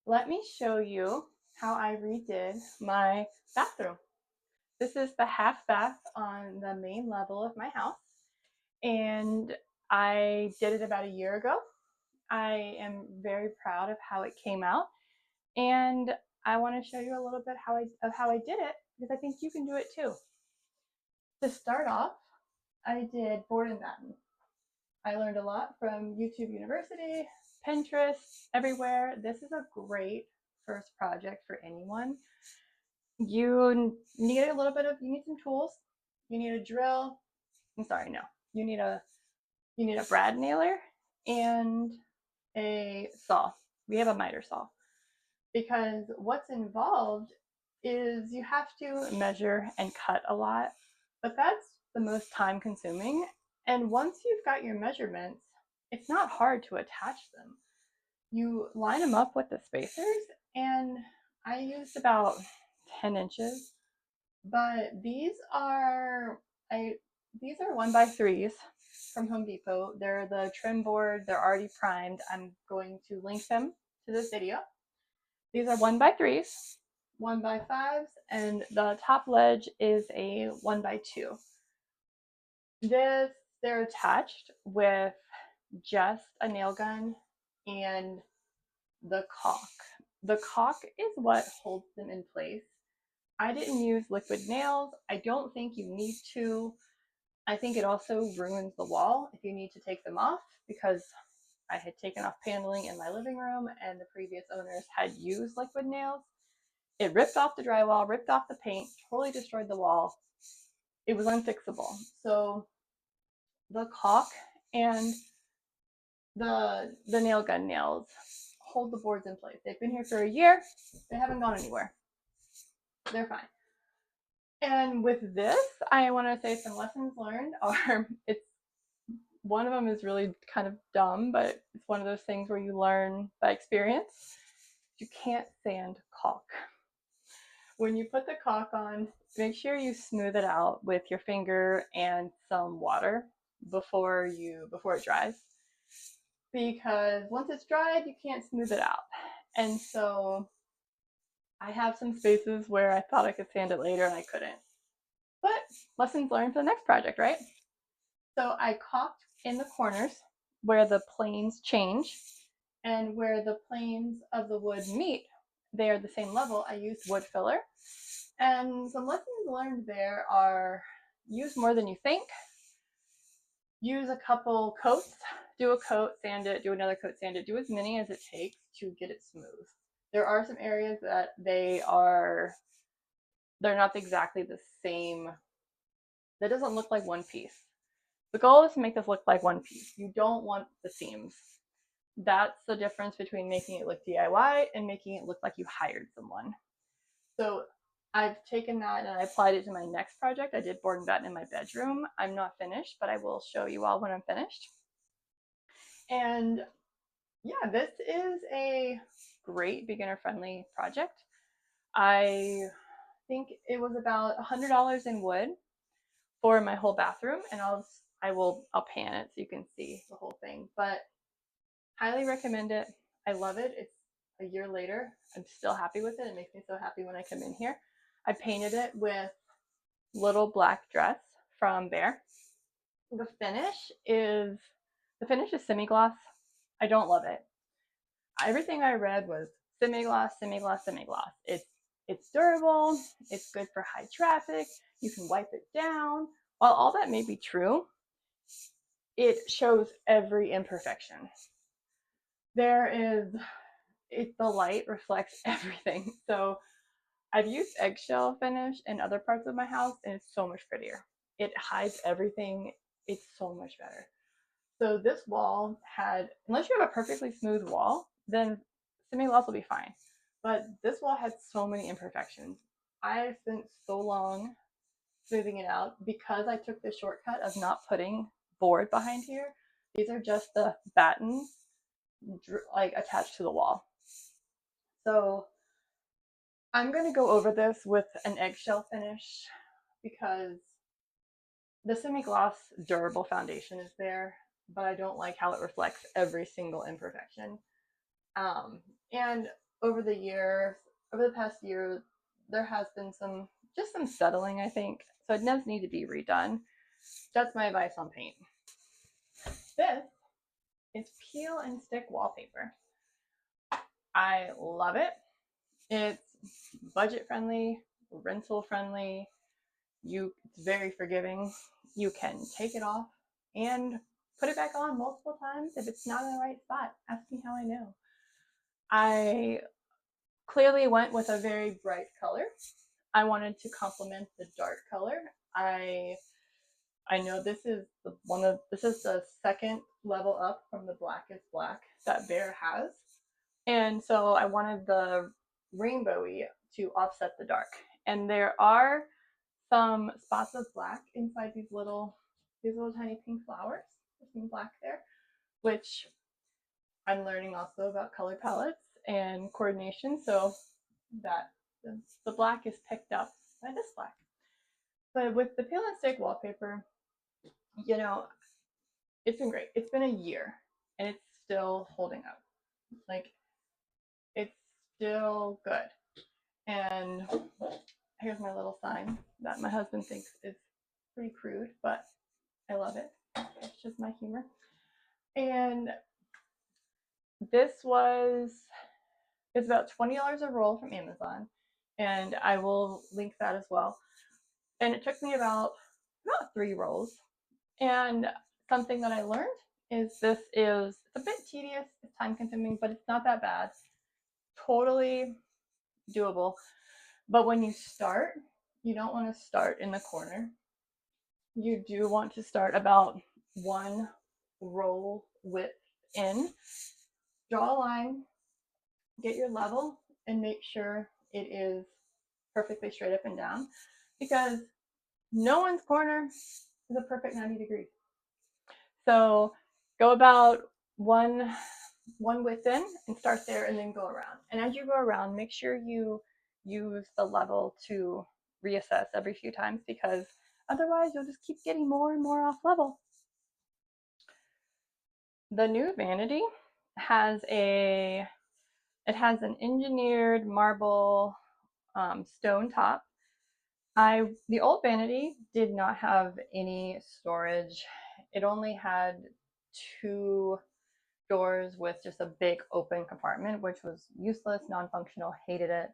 let me show you how I redid my bathroom. This is the half bath on the main level of my house, and I did it about a year ago. I am very proud of how it came out, and I want to show you a little bit of how I did it because I think you can do it too. To start off, I did board and batten. I learned a lot from YouTube University, Pinterest, everywhere. This is a great first project for anyone. You need you need some tools. You need a drill. I'm sorry, no. You need a brad nailer and a saw. We have a miter saw because what's involved is you have to measure and cut a lot, but that's the most time consuming. And once you've got your measurements, it's not hard to attach them. You line them up with the spacers, and I used about 10 inches, but these are 1x3s from Home Depot. They're the trim board. They're already primed. I'm going to link them to this video. These are 1x3s, 1x5s, and the top ledge is a 1x2. They're attached with just a nail gun and the caulk. The caulk is what holds them in place. I didn't use liquid nails. I don't think you need to. I think it also ruins the wall if you need to take them off, because I had taken off paneling in my living room and the previous owners had used liquid nails. It ripped off the drywall, ripped off the paint, totally destroyed the wall. It was unfixable. So the caulk and the nail gun nails hold the boards in place. They've been here for a year. They haven't gone anywhere. They're fine. And with this, I want to say some lessons learned are one of them is really kind of dumb, but it's one of those things where you learn by experience. You can't sand caulk. When you put the caulk on, make sure you smooth it out with your finger and some water before it dries. Because once it's dried, you can't smooth it out. And so I have some spaces where I thought I could sand it later and I couldn't. But lessons learned for the next project, right? So I caulked in the corners where the planes change, and where the planes of the wood meet, they are the same level. I used wood filler. And some lessons learned there are use more than you think. Use a couple coats. Do a coat, sand it, do another coat, sand it. Do as many as it takes to get it smooth. There are some areas that they're not exactly the same. That doesn't look like one piece. The goal is to make this look like one piece. You don't want the seams. That's the difference between making it look DIY and making it look like you hired someone. So I've taken that and I applied it to my next project. I did board and batten in my bedroom. I'm not finished, but I will show you all when I'm finished. And yeah, this is a great beginner-friendly project. I think it was about $100 in wood for my whole bathroom, and I'll pan it so you can see the whole thing. But highly recommend it. I love it. It's a year later. I'm still happy with it. It makes me so happy when I come in here. I painted it with Little Black Dress from Bear. The finish is semi-gloss. I don't love it. Everything I read was semi-gloss, semi-gloss, semi-gloss. It's durable. It's good for high traffic. You can wipe it down. While all that may be true, it shows every imperfection. The light reflects everything. So I've used eggshell finish in other parts of my house, and it's so much prettier. It hides everything. It's so much better. So this wall unless you have a perfectly smooth wall, then semi-gloss will be fine. But this wall had so many imperfections. I spent so long smoothing it out because I took the shortcut of not putting board behind here. These are just the battens like attached to the wall. So I'm going to go over this with an eggshell finish because the semi-gloss durable foundation is there, but I don't like how it reflects every single imperfection. And over the past year, there has been just some settling, I think. So it does need to be redone. That's my advice on paint. This is peel and stick wallpaper. I love it. It's budget friendly, rental friendly. It's very forgiving. You can take it off and put it back on multiple times if it's not in the right spot. Ask me how I know. I clearly went with a very bright color. I wanted to complement the dark color. I know this is the second level up from the blackest black that Bear has. And so I wanted the rainbowy to offset the dark. And there are some spots of black inside these little tiny pink flowers. There's some black there, which I'm learning also about color palettes and coordination, so that the black is picked up by this black. But with the peel and stick wallpaper, you know, it's been great. It's been a year and it's still holding up. Like, it's still good. And here's my little sign that my husband thinks is pretty crude, but I love it. It's just my humor. And it's about $20 a roll from Amazon, and I will link that as well. And it took me about 3 rolls. And something that I learned is it's a bit tedious, it's time consuming, but it's not that bad. Totally doable. But when you start, you don't want to start in the corner. You do want to start about 1 roll width in. Draw a line, get your level, and make sure it is perfectly straight up and down, because no one's corner is a perfect 90 degrees. So go about one width in and start there, and then go around. And as you go around, make sure you use the level to reassess every few times, because otherwise you'll just keep getting more and more off level. The new Vanity has an engineered marble stone top. The old Vanity did not have any storage. It only had 2 doors with just a big open compartment, which was useless, non-functional, hated it.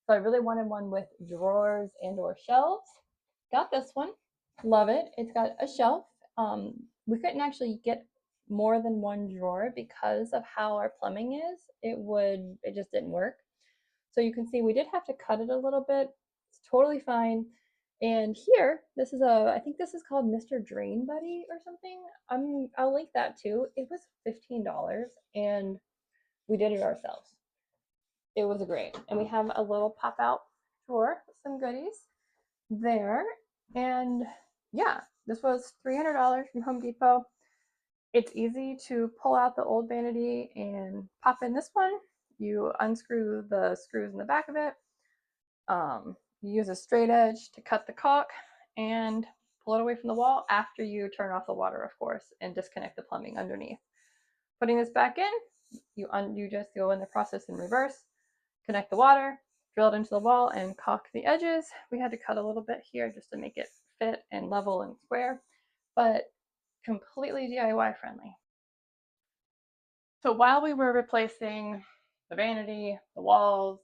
So I really wanted one with drawers and or shelves. Got this one, love it. It's got a shelf. We couldn't actually get more than 1 drawer because of how our plumbing is. It just didn't work. So you can see we did have to cut it a little bit. It's totally fine. And here, I think this is called Mr. Drain Buddy or something. I'll link that too. It was $15 and we did it ourselves. It was great. And we have a little pop out drawer with some goodies there. And yeah, this was $300 from Home Depot. It's easy to pull out the old Vanity and pop in this one. You unscrew the screws in the back of it. You use a straight edge to cut the caulk and pull it away from the wall after you turn off the water, of course, and disconnect the plumbing underneath. Putting this back in, you just go in the process in reverse, connect the water, drill it into the wall, and caulk the edges. We had to cut a little bit here just to make it fit and level and square, but completely DIY friendly. So while we were replacing the Vanity, the walls,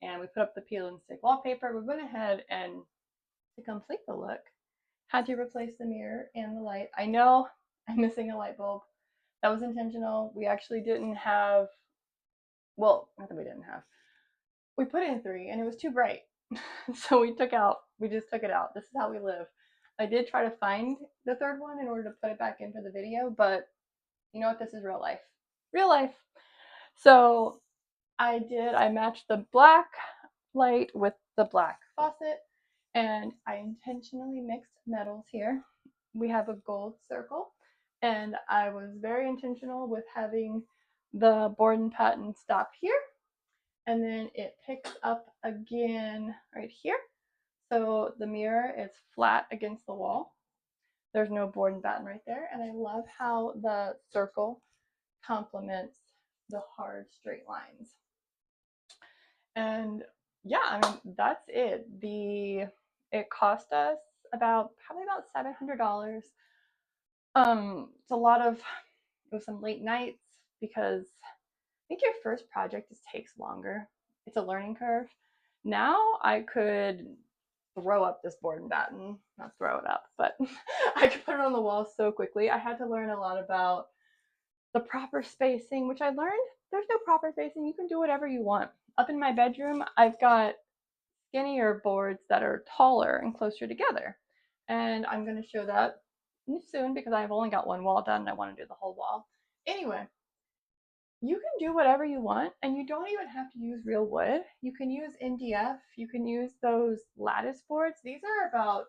and we put up the peel and stick wallpaper, we went ahead and, to complete the look, had to replace the mirror and the light. I know I'm missing a light bulb. That was intentional. We actually didn't have, well, not that we didn't have. We put in 3 and it was too bright. So we just took it out. This is how we live. I did try to find the 3rd one in order to put it back in for the video, but you know what? This is real life. Real life. So I matched the black light with the black faucet, and I intentionally mixed metals here. We have a gold circle, and I was very intentional with having the board and pattern stop here, and then it picks up again right here. So the mirror is flat against the wall. There's no board and batten right there, and I love how the circle complements the hard straight lines. And yeah, I mean, that's it. It cost us probably about $700. It's a lot of it was some late nights because I think your first project just takes longer. It's a learning curve. Now I could throw up this board in Batten, not throw it up, but I could put it on the wall so quickly. I had to learn a lot about the proper spacing, which I learned there's no proper spacing. You can do whatever you want. Up in my bedroom, I've got skinnier boards that are taller and closer together. And I'm going to show that soon because I've only got one wall done and I want to do the whole wall. Anyway, you can do whatever you want and you don't even have to use real wood. You can use MDF, you can use those lattice boards. These are about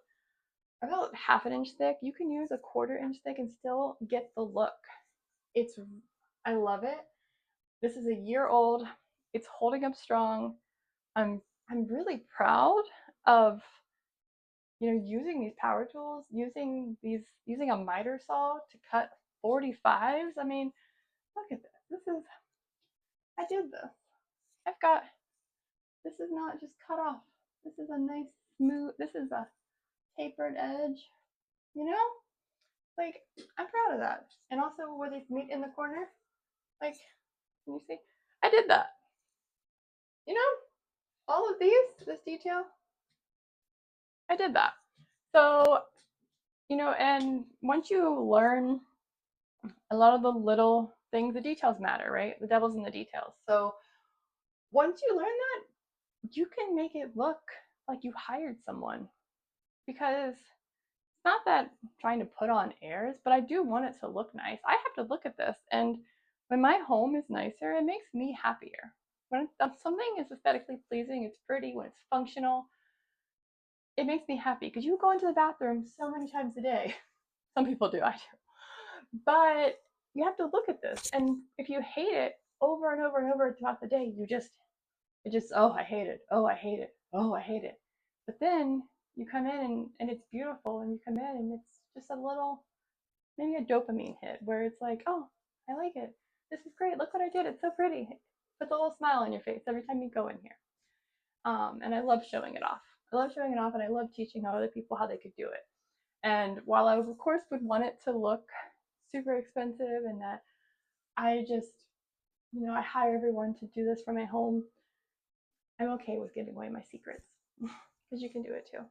half an inch thick. You can use a quarter-inch thick and still get the look. It's I love it. This is a year old. It's holding up strong. I'm really proud of using these power tools, using a miter saw to cut 45s. I mean, look at this. I did this. I've got this is not just cut off. This is a nice smooth. This is a tapered edge. You know, like I'm proud of that. And also where they meet in the corner, like can you see? I did that. You know, all of this detail, I did that. So, and once you learn a lot of the little things, the details matter, right? The devil's in the details. So once you learn that, you can make it look like you hired someone because it's not that I'm trying to put on airs, but I do want it to look nice. I have to look at this, and when my home is nicer, it makes me happier. When something is aesthetically pleasing, it's pretty, when it's functional, it makes me happy because you go into the bathroom so many times a day. Some people do, I do. But you have to look at this. And if you hate it over and over and over throughout the day, oh, I hate it. Oh, I hate it. Oh, I hate it. But then you come in and it's beautiful and you come in and it's just a little, maybe a dopamine hit where it's like, oh, I like it. This is great. Look what I did. It's so pretty. It puts a little smile on your face every time you go in here. And I love showing it off. I love showing it off and I love teaching other people how they could do it. And while I, of course, would want it to look super expensive and that I just, I hire everyone to do this for my home, I'm okay with giving away my secrets because you can do it too.